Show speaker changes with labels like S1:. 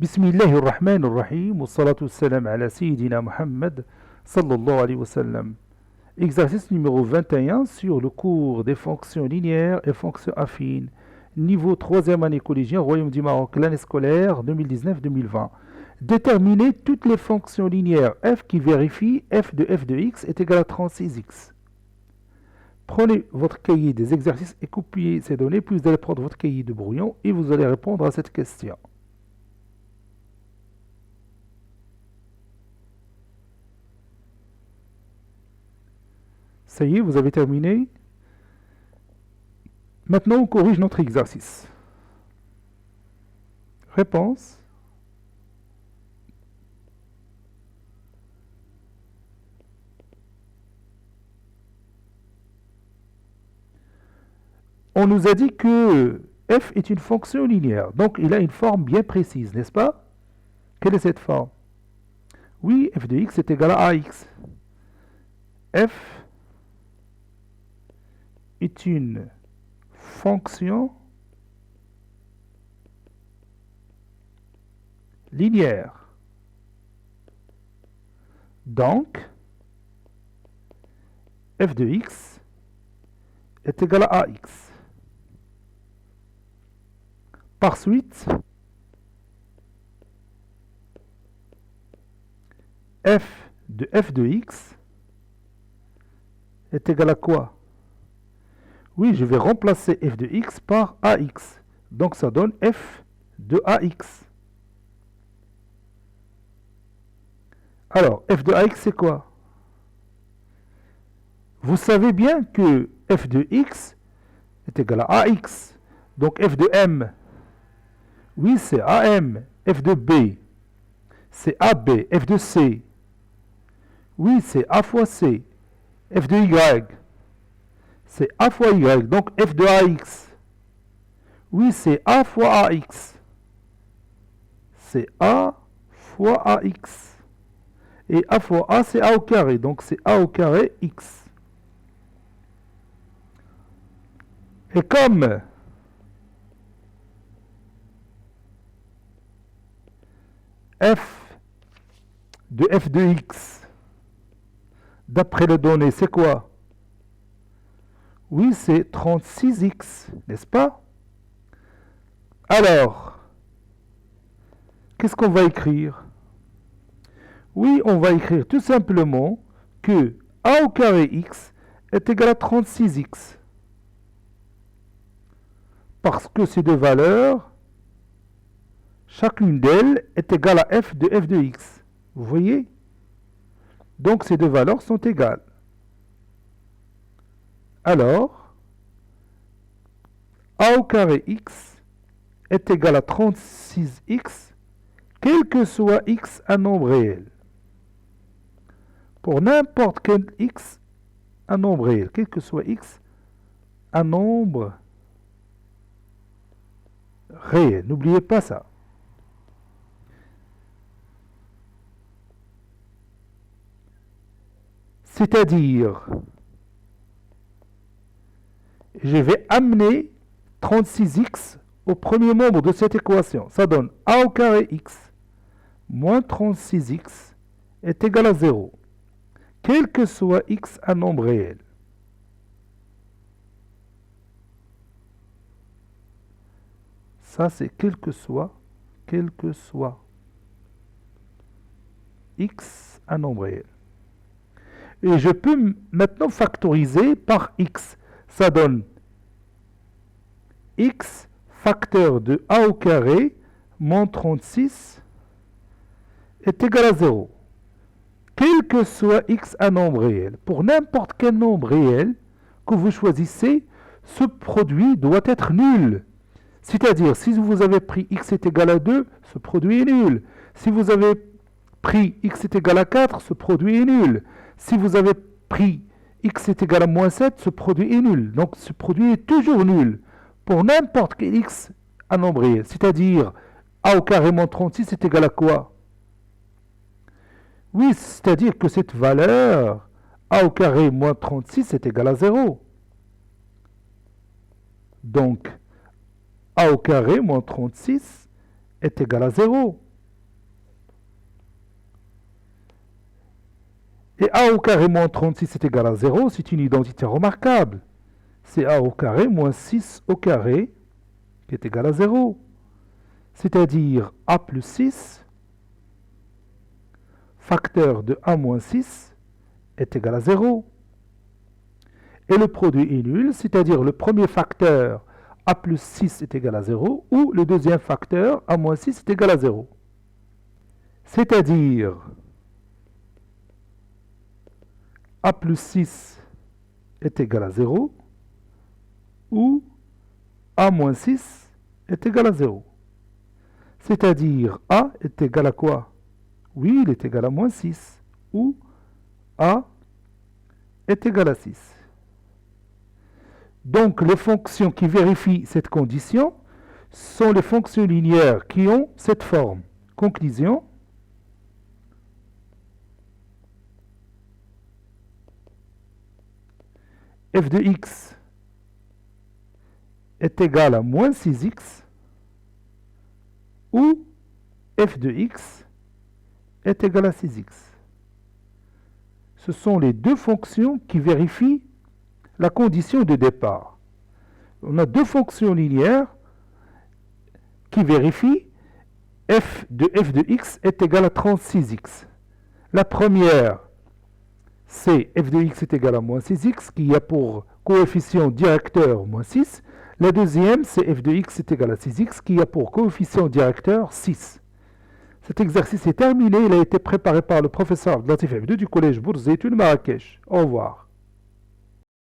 S1: بسم الله الرحمن الرحيم والصلاة والسلام على سيدنا Muhammad sallallahu alayhi wa sallam. Exercice numéro 21 sur le cours des fonctions linéaires et fonctions affines. Niveau 3e année collégien, Royaume du Maroc, l'année scolaire 2019-2020. Déterminez toutes les fonctions linéaires f qui vérifient f de x est égal à 36x. Prenez votre cahier des exercices et copiez ces données, puis vous allez prendre votre cahier de brouillon et vous allez répondre à cette question. Ça y est, vous avez terminé. Maintenant, on corrige notre exercice. Réponse. On nous a dit que f est une fonction linéaire, donc il a une forme bien précise, n'est-ce pas? Quelle est cette forme? Oui, f de x est égal à ax. F est une fonction linéaire. Donc, f de x est égal à ax. Par suite, f de x est égal à quoi? Oui, je vais remplacer f de x par ax. Donc ça donne f de ax. Alors, f de ax, c'est quoi? Vous savez bien que f de x est égal à ax. Donc f de m, oui, c'est am. F de b, c'est ab. F de c, oui, c'est a fois c. F de y, c'est a fois y. Donc f de ax, oui, c'est a fois ax. C'est a fois ax. Et a fois a, c'est a au carré. Donc c'est a au carré x. Et comme f de x, d'après les données, c'est quoi? Oui, c'est 36x, n'est-ce pas? Alors, qu'est-ce qu'on va écrire? Oui, on va écrire tout simplement que a au carré x est égal à 36x. Parce que ces deux valeurs, chacune d'elles est égale à f de x. Vous voyez? Donc ces deux valeurs sont égales. Alors, a au carré x est égal à 36x, quel que soit x un nombre réel. Pour n'importe quel x un nombre réel, quel que soit x un nombre réel. N'oubliez pas ça. C'est-à-dire, je vais amener 36x au premier membre de cette équation. Ça donne a au carré x moins 36x est égal à 0. Quel que soit x un nombre réel. Ça, c'est quel que soit x un nombre réel. Et je peux maintenant factoriser par x. Ça donne x facteur de a au carré moins 36 est égal à 0. Quel que soit x un nombre réel, pour n'importe quel nombre réel que vous choisissez, ce produit doit être nul. C'est-à-dire, si vous avez pris x est égal à 2, ce produit est nul. Si vous avez pris x est égal à 4, ce produit est nul. Si vous avez pris x est égal à moins 7, ce produit est nul. Donc ce produit est toujours nul pour n'importe quel x un nombre réel. C'est-à-dire, a au carré moins 36 est égal à quoi? Oui, c'est-à-dire que cette valeur, a au carré moins 36 est égal à 0. Donc, a au carré moins 36 est égal à 0. Et a au carré moins 36 est égal à 0, c'est une identité remarquable. C'est a au carré moins 6 au carré qui est égal à 0. C'est-à-dire a plus 6, facteur de a moins 6, est égal à 0. Et le produit est nul, c'est-à-dire le premier facteur a plus 6 est égal à 0, ou le deuxième facteur a moins 6 est égal à 0. C'est-à-dire a plus 6 est égal à 0, ou a moins 6 est égal à 0. C'est-à-dire a est égal à quoi? Oui, il est égal à moins 6, ou a est égal à 6. Donc, les fonctions qui vérifient cette condition sont les fonctions linéaires qui ont cette forme. Conclusion. F de x est égal à moins 6x ou f de x est égal à 6x. Ce sont les deux fonctions qui vérifient la condition de départ. On a deux fonctions linéaires qui vérifient f de x est égal à 36x. La première, c'est f de x est égal à moins 6x, qui a pour coefficient directeur moins 6. La deuxième, c'est f de x est égal à 6x, qui a pour coefficient directeur 6. Cet exercice est terminé. Il a été préparé par le professeur Abdelatif F2 du collège Bourzeitoun Marrakech. Au revoir.